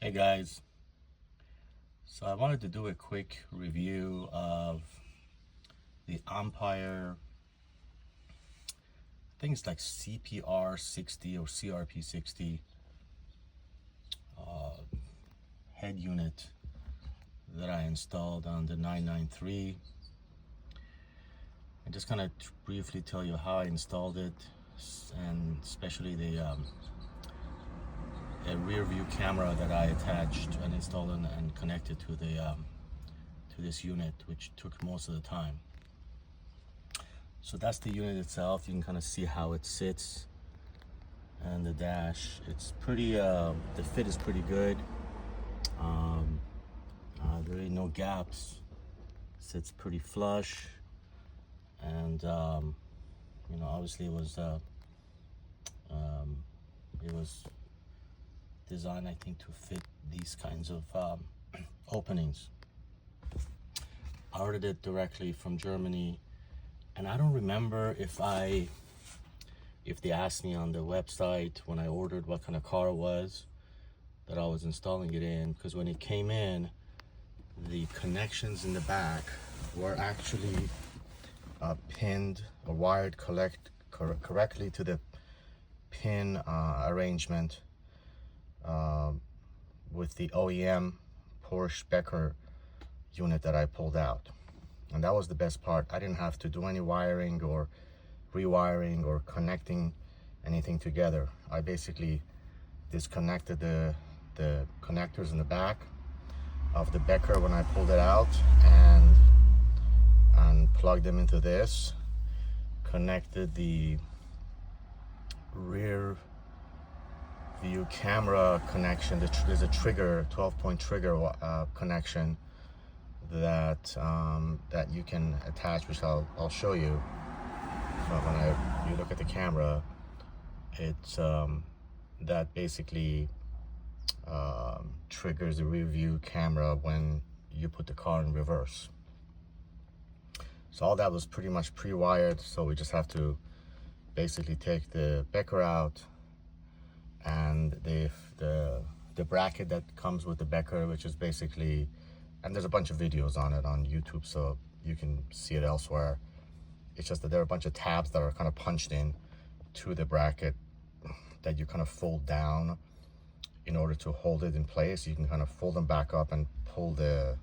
Hey guys, so I wanted to do a quick review of the Ampire, I think it's like CPR-60 or CRP-60 head unit that I installed on the 993. And just kind of briefly tell you how I installed it, and especially the a rear view camera that I attached and installed and connected to the to this unit, which took most of the time. So that's the unit itself. You can kind of see how it sits, and the dash. It's pretty. The fit is pretty good. There ain't no gaps. Sits pretty flush, and you know, obviously it was designed, I think, to fit these kinds of openings. I ordered it directly from Germany, and I don't remember if they asked me on the website when I ordered what kind of car it was that I was installing it in, because when it came in, the connections in the back were actually pinned or wired correctly to the pin arrangement with the OEM Porsche Becker unit that I pulled out. And that was the best part. I didn't have to do any wiring or rewiring or connecting anything together. I basically disconnected the connectors in the back of the Becker when I pulled it out, and plugged them into this, connected the rear view camera connection. There's a trigger, 12-point trigger connection that that you can attach, which I'll show you. So when you look at the camera, it's that basically triggers the rear view camera when you put the car in reverse. So all that was pretty much pre-wired, so we just have to basically take the Becker out, and the bracket that comes with the Becker, which is basically, and there's a bunch of videos on it on YouTube, so you can see it elsewhere. It's just that there are a bunch of tabs that are kind of punched in to the bracket that you kind of fold down in order to hold it in place. You can kind of fold them back up and pull the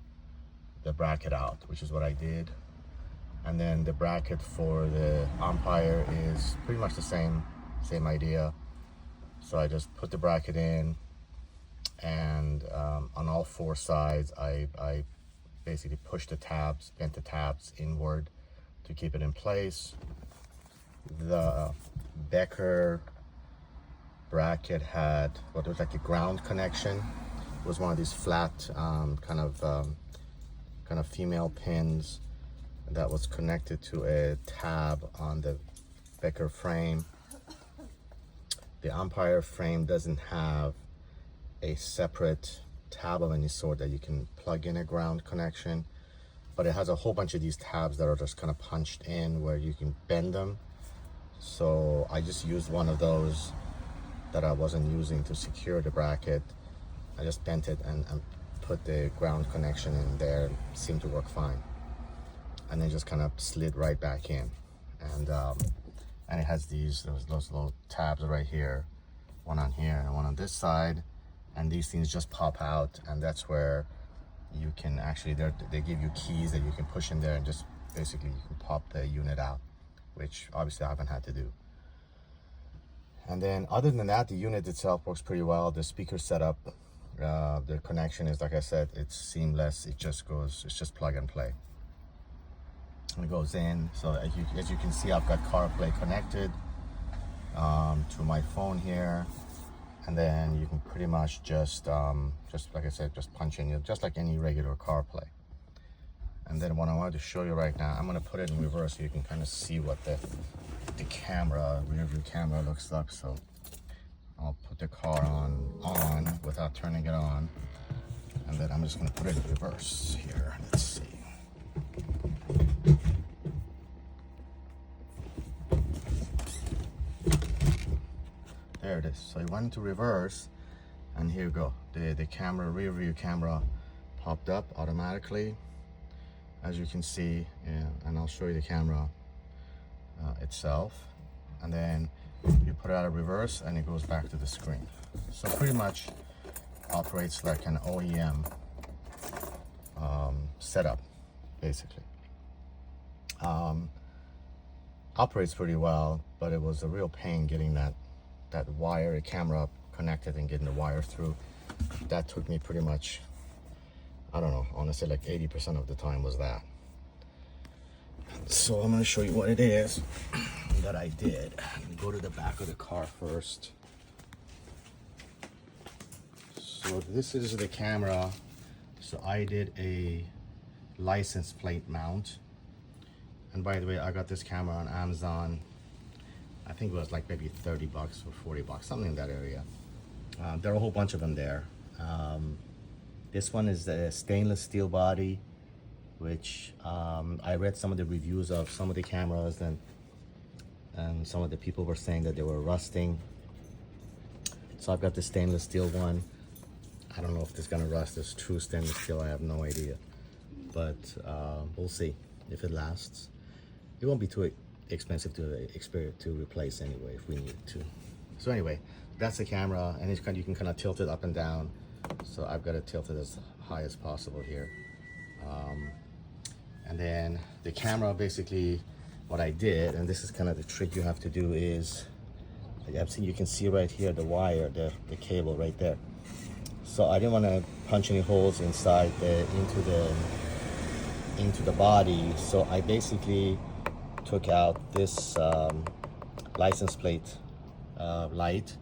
bracket out, which is what I did. And then the bracket for the Ampire is pretty much the same idea. So I just put the bracket in, and on all four sides I basically pushed the tabs, bent the tabs inward to keep it in place. The Becker bracket had what was like a ground connection. It was one of these flat kind of female pins that was connected to a tab on the Becker frame. The Ampire frame doesn't have a separate tab of any sort that you can plug in a ground connection, but it has a whole bunch of these tabs that are just kind of punched in where you can bend them. So I just used one of those that I wasn't using to secure the bracket. I just bent it and put the ground connection in there. It seemed to work fine. And then just kind of slid right back in. And it has those little tabs right here, one on here and one on this side, and these things just pop out, and that's where you can actually, they give you keys that you can push in there, and just basically you can pop the unit out, which obviously I haven't had to do. And then other than that, the unit itself works pretty well. The speaker setup, the connection is, like I said, it's seamless. It's just plug and play. And it goes in. So as you can see, I've got CarPlay connected to my phone here, and then you can pretty much just like I said, just punch in, just like any regular CarPlay. And then what I wanted to show you right now, I'm gonna put it in reverse so you can kind of see what the camera, rear view camera looks like. So I'll put the car on without turning it on, and then I'm just gonna put it in reverse here. Let's see. There it is. So it went into reverse, And here we go. The camera, rear view camera popped up automatically, as you can see, and I'll show you the camera itself. And then you put it out of reverse and it goes back to the screen. So pretty much operates like an OEM setup, basically. Operates pretty well, but it was a real pain getting that wire, camera connected and getting the wire through. That took me pretty much, I don't know, honestly, like 80% of the time was that. So I'm going to show you what it is that I did. Let me go to the back of the car first. So this is the camera. So I did a license plate mount. And by the way, I got this camera on Amazon. I think it was like maybe 30 bucks or 40 bucks, something in that area. There are a whole bunch of them there. This one is a stainless steel body, which I read some of the reviews of some of the cameras, and some of the people were saying that they were rusting. So I've got the stainless steel one. I don't know if this is gonna rust. It's true stainless steel, I have no idea. But we'll see if it lasts. It won't be too expensive to replace anyway if we need to. So anyway, that's the camera, and you can kind of tilt it up and down. So I've got it tilted as high as possible here. And then the camera, basically what I did, and this is kind of the trick you have to do, is you can see right here the wire, the cable right there. So I didn't want to punch any holes inside into the body, so I basically took out this license plate light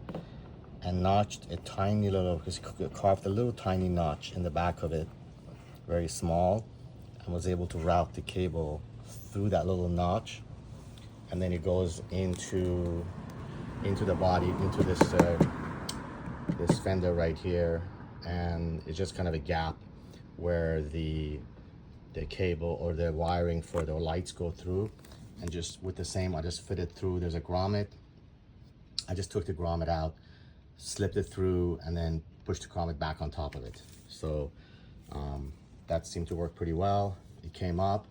and notched a tiny little, carved a little tiny notch in the back of it, very small, and was able to route the cable through that little notch, and then it goes into the body, into this fender right here, and it's just kind of a gap where the cable or the wiring for the lights go through. And just with the same, I just fit it through. There's a grommet. I just took the grommet out, slipped it through, and then pushed the grommet back on top of it. So that seemed to work pretty well. It came up,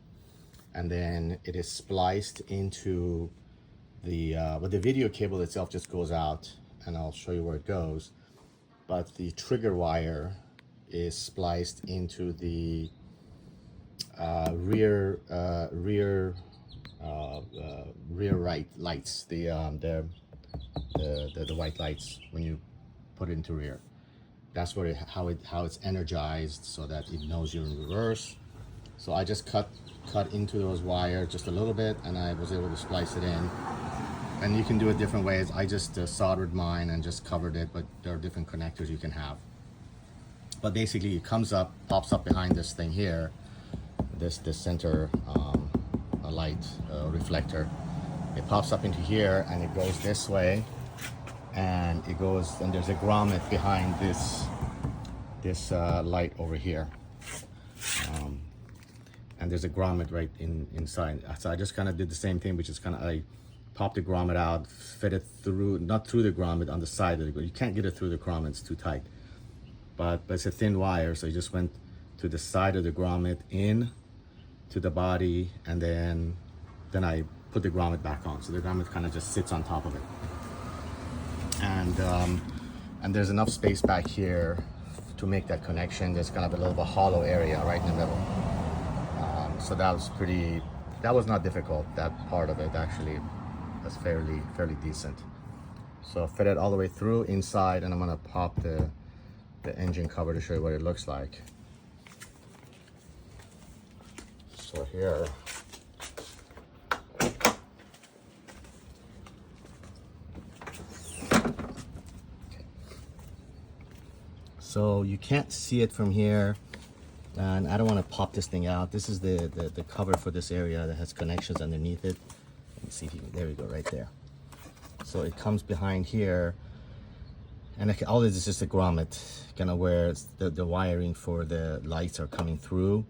and then it is spliced into the but the video cable itself just goes out, and I'll show you where it goes. But the trigger wire is spliced into the rear right lights, the white lights when you put it into rear. That's where how it's energized, so that it knows you're in reverse. So I just cut into those wires just a little bit, and I was able to splice it in. And you can do it different ways. I just soldered mine and just covered it, but there are different connectors you can have. But basically it comes up, pops up behind this thing here, this center light reflector. It pops up into here, and it goes this way, and it goes, and there's a grommet behind this light over here, and there's a grommet right inside. So I just kind of did the same thing, which is kind of, I popped the grommet out, fit it through, not through the grommet, on the side of the, you can't get it through the grommet, it's too tight, but it's a thin wire, so you just went to the side of the grommet, in to the body, and then I put the grommet back on. So the grommet kind of just sits on top of it. And there's enough space back here to make that connection. There's kind of a little bit of a hollow area right in the middle. So that was not difficult. That part of it actually was fairly decent. So I fit it all the way through inside, and I'm gonna pop the engine cover to show you what it looks like. So here, so you can't see it from here, and I don't want to pop this thing out. This is the cover for this area that has connections underneath it. Let me see if you can, there we go, right there. So it comes behind here, and all this is just a grommet, kind of where the wiring for the lights are coming through.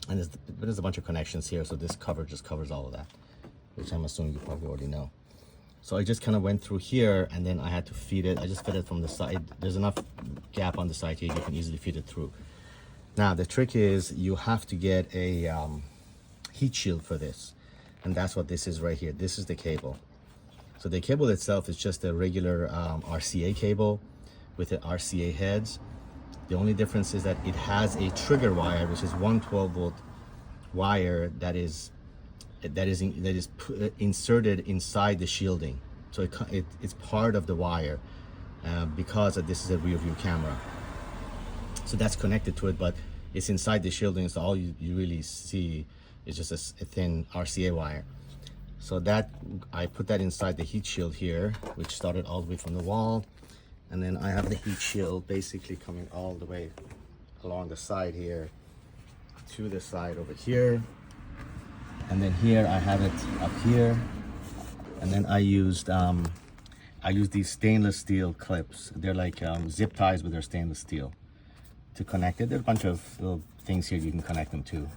And there's a bunch of connections here, so this cover just covers all of that, which I'm assuming you probably already know. So I just kind of went through here, and then I had to feed it. I just fed it from the side. There's enough gap on the side here, you can easily feed it through. Now the trick is you have to get a heat shield for this, and that's what this is right here. This is the cable. So the cable itself is just a regular RCA cable with the RCA heads. The only difference is that it has a trigger wire, which is 112-volt wire that is inserted inside the shielding. So it's part of the wire because this is a rear view camera. So that's connected to it, but it's inside the shielding, so all you really see is just a thin RCA wire. So that, I put that inside the heat shield here, which started all the way from the wall. And then I have the heat shield basically coming all the way along the side here to the side over here. And then here I have it up here. And then I used these stainless steel clips. They're like zip ties, but they're stainless steel to connect it. There's a bunch of little things here you can connect them to.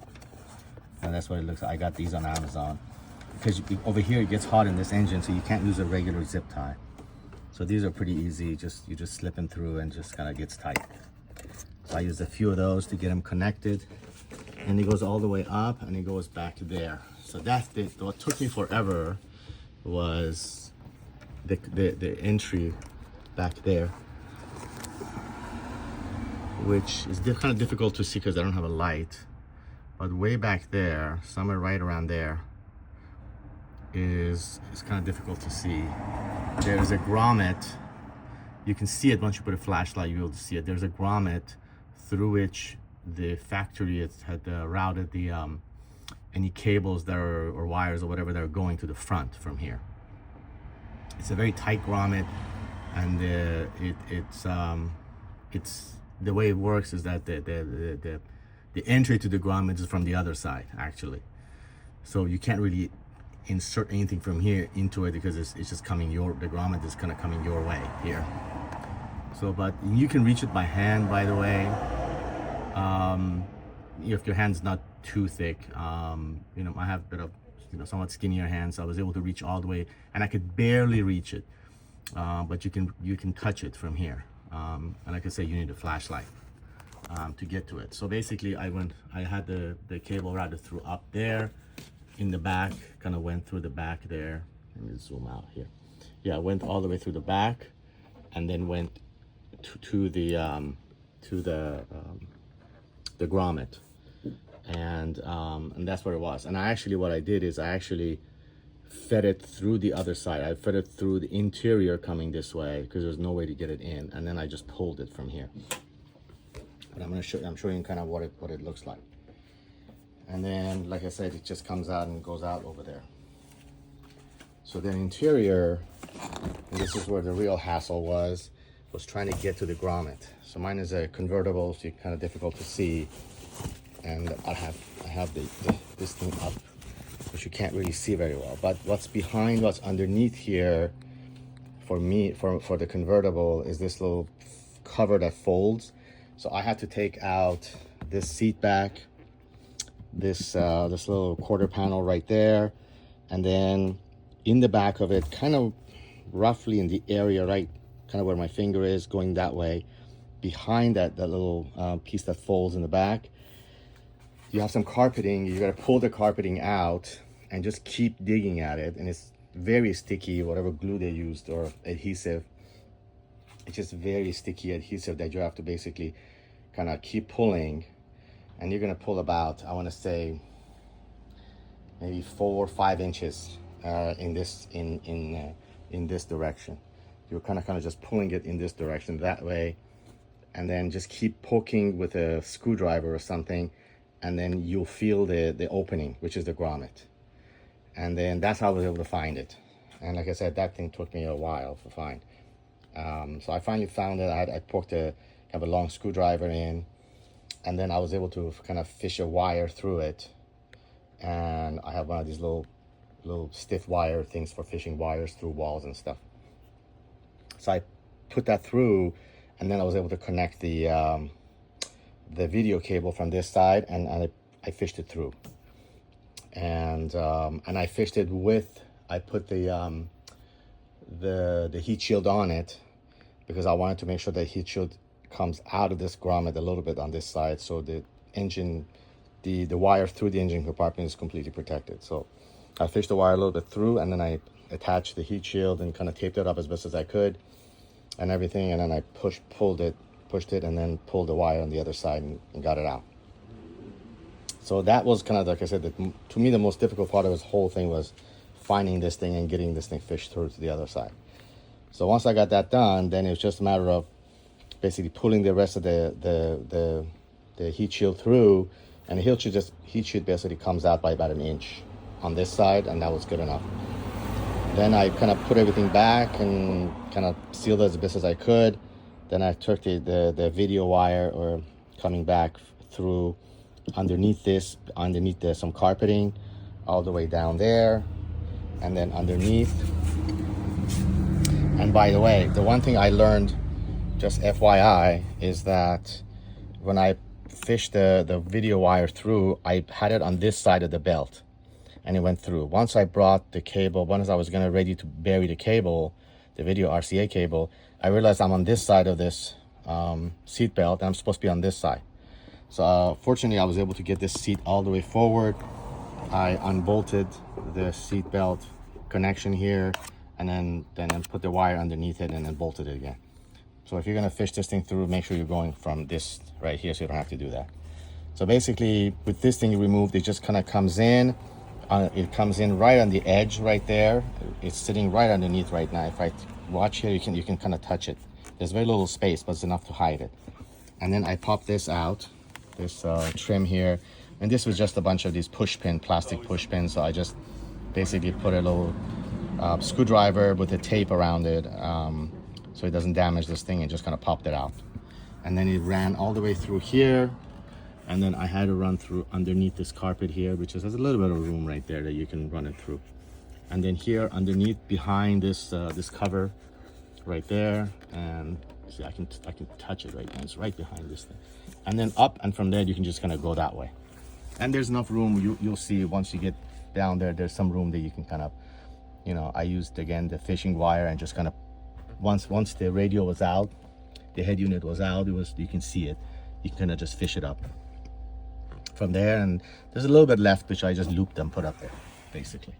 And that's what it looks like. I got these on Amazon. Because over here it gets hot in this engine, so you can't use a regular zip tie. So these are pretty easy. You just slip them through and just kind of gets tight. So I used a few of those to get them connected. And it goes all the way up and it goes back there. So that's what took me forever was the entry back there, which is kind of difficult to see because I don't have a light. But way back there, somewhere right around there, is kind of difficult to see. There's a grommet. You can see it once you put a flashlight, you'll be able to see it. There's a grommet through which the factory had routed the any cables that are, or wires or whatever that are going to the front from here. It's a very tight grommet, and it's the way it works is that the entry to the grommet is from the other side actually. So you can't really insert anything from here into it because it's just coming the grommet is kind of coming your way here. So, but you can reach it by hand, by the way. If your hand's not too thick, you know, I have a bit of, you know, somewhat skinnier hands, so I was able to reach all the way, and I could barely reach it. But you can touch it from here. And like I say, you need a flashlight to get to it. So basically, I had the cable routed through up there in the back, kind of went through the back there. Let me zoom out here. Yeah, I went all the way through the back, and then went to the grommet, and that's what it was. And what I did is I actually fed it through the other side. I fed it through the interior coming this way because there's no way to get it in, and then I just pulled it from here. And I'm showing you kind of what it looks like. And then, like I said, it just comes out and goes out over there. So the interior, and this is where the real hassle was trying to get to the grommet. So mine is a convertible, so it's kind of difficult to see. And I have this thing up, which you can't really see very well. But what's underneath here for me, for the convertible, is this little cover that folds. So I had to take out this seat back, this little quarter panel right there, and then in the back of it, kind of roughly in the area right kind of where my finger is, going that way, behind that little piece that folds in the back, you have some carpeting. You got to pull the carpeting out and just keep digging at it, and it's very sticky, whatever glue they used or adhesive. It's just very sticky adhesive that you have to basically kind of keep pulling. And you're gonna pull about, I want to say, maybe 4 or 5 inches in this direction. You're kind of just pulling it in this direction that way, and then just keep poking with a screwdriver or something, and then you'll feel the opening, which is the grommet. And then that's how I was able to find it. And like I said, that thing took me a while to find. So I finally found it. I poked a long screwdriver in, and then I was able to kind of fish a wire through it. And I have one of these little stiff wire things for fishing wires through walls and stuff. So I put that through, and then I was able to connect the video cable from this side, and I fished it through. And I fished it with, I put the the heat shield on it, because I wanted to make sure the heat shield comes out of this grommet a little bit on this side, so the engine, the wire through the engine compartment is completely protected. So I fished the wire a little bit through, and then I attached the heat shield and kind of taped it up as best as I could and everything, and then I pushed it, and then pulled the wire on the other side and got it out. So that was kind of, like I said, to me the most difficult part of this whole thing was finding this thing and getting this thing fished through to the other side. So once I got that done, then it was just a matter of basically pulling the rest of the heat shield through, and the heat shield basically comes out by about 1 inch on this side, and that was good enough. Then I kind of put everything back and kind of sealed it as best as I could. Then I took the video wire or coming back through underneath some carpeting all the way down there, and then underneath. And by the way, the one thing I learned, just FYI, is that when I fished the video wire through, I had it on this side of the belt, and it went through. Once I brought the cable, once I was ready to bury the cable, the video RCA cable, I realized I'm on this side of this seat belt, and I'm supposed to be on this side. So fortunately, I was able to get this seat all the way forward. I unbolted the seat belt connection here, and then put the wire underneath it, and then bolted it again. So if you're gonna fish this thing through, make sure you're going from this right here, so you don't have to do that. So basically, with this thing removed, it just kind of comes in. It comes in right on the edge right there. It's sitting right underneath right now. If I watch here, you can kind of touch it. There's very little space, but it's enough to hide it. And then I pop this out, this trim here, and this was just a bunch of these plastic push pins. So I just basically put a little screwdriver with a tape around it, so it doesn't damage this thing, and just kind of popped it out. And then it ran all the way through here, and then I had to run through underneath this carpet here, which has a little bit of room right there that you can run it through. And then here underneath, behind this this cover right there, and see, I can touch it right now. It's right behind this thing. And then up, and from there you can just kind of go that way. And there's enough room. You'll see once you get down there, there's some room that you can kind of, I used again the fishing wire, and just kind of once the radio was out, the head unit was out, you can see it. You can kind of just fish it up from there, and there's a little bit left, which I just looped and put up there, basically.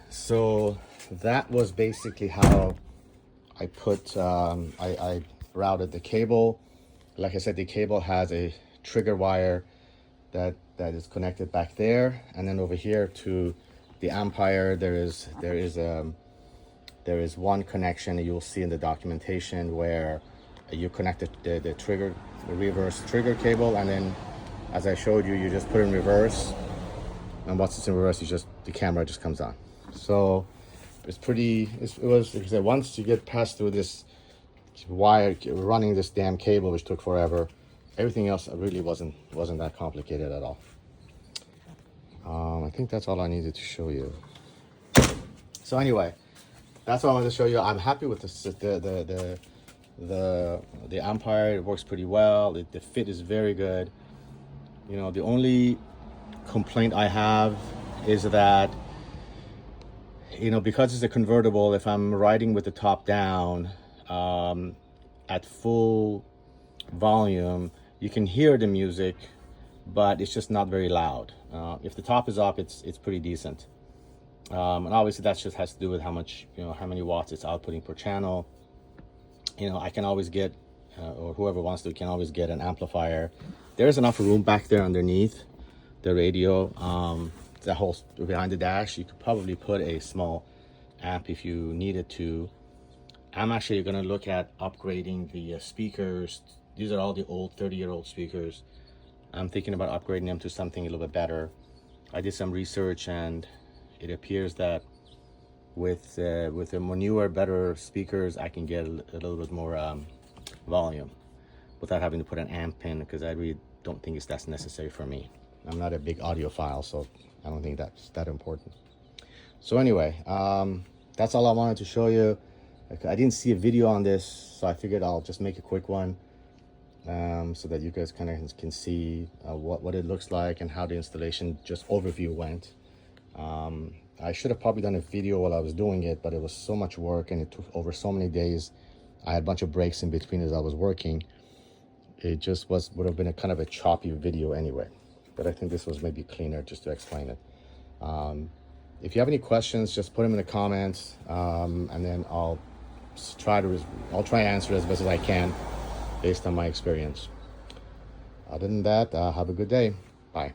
So that was basically how I put I routed the cable. Like I said, the cable has a trigger wire that is connected back there, and then over here to the Ampire, there is one connection that you'll see in the documentation where you connect the reverse trigger cable, and then as I showed you, you just put it in reverse, and once it's in reverse, the camera just comes on. So it's it was, like I said, once you get past through this wire, running this damn cable, which took forever, everything else really wasn't that complicated at all. I think that's all I needed to show you. So anyway, that's what I wanted to show you. I'm happy with the Ampire. It works pretty well. The fit is very good. The only complaint I have is that, because it's a convertible, if I'm riding with the top down at full volume, you can hear the music, but it's just not very loud. If the top is up, it's pretty decent. And obviously that just has to do with how many watts it's outputting per channel. I can always get, or whoever wants to can always get an amplifier. There's enough room back there underneath the radio. The whole behind the dash, you could probably put a small amp if you needed to. I'm actually going to look at upgrading the speakers. These are all the old 30-year-old speakers. I'm thinking about upgrading them to something a little bit better. I did some research, and it appears that with the newer, better speakers, I can get a little bit more volume without having to put an amp in, because I really don't think that's necessary for me. I'm not a big audiophile, so I don't think that's that important. So anyway, that's all I wanted to show you. I didn't see a video on this, so I figured I'll just make a quick one, so that you guys kind of can see what it looks like and how the installation just overview went. I should have probably done a video while I was doing it, but it was so much work and it took over so many days. I had a bunch of breaks in between as I was working. It just would have been a kind of a choppy video anyway. But I think this was maybe cleaner just to explain it. If you have any questions, just put them in the comments, and then I'll try to answer as best as I can based on my experience. Other than that, have a good day. Bye.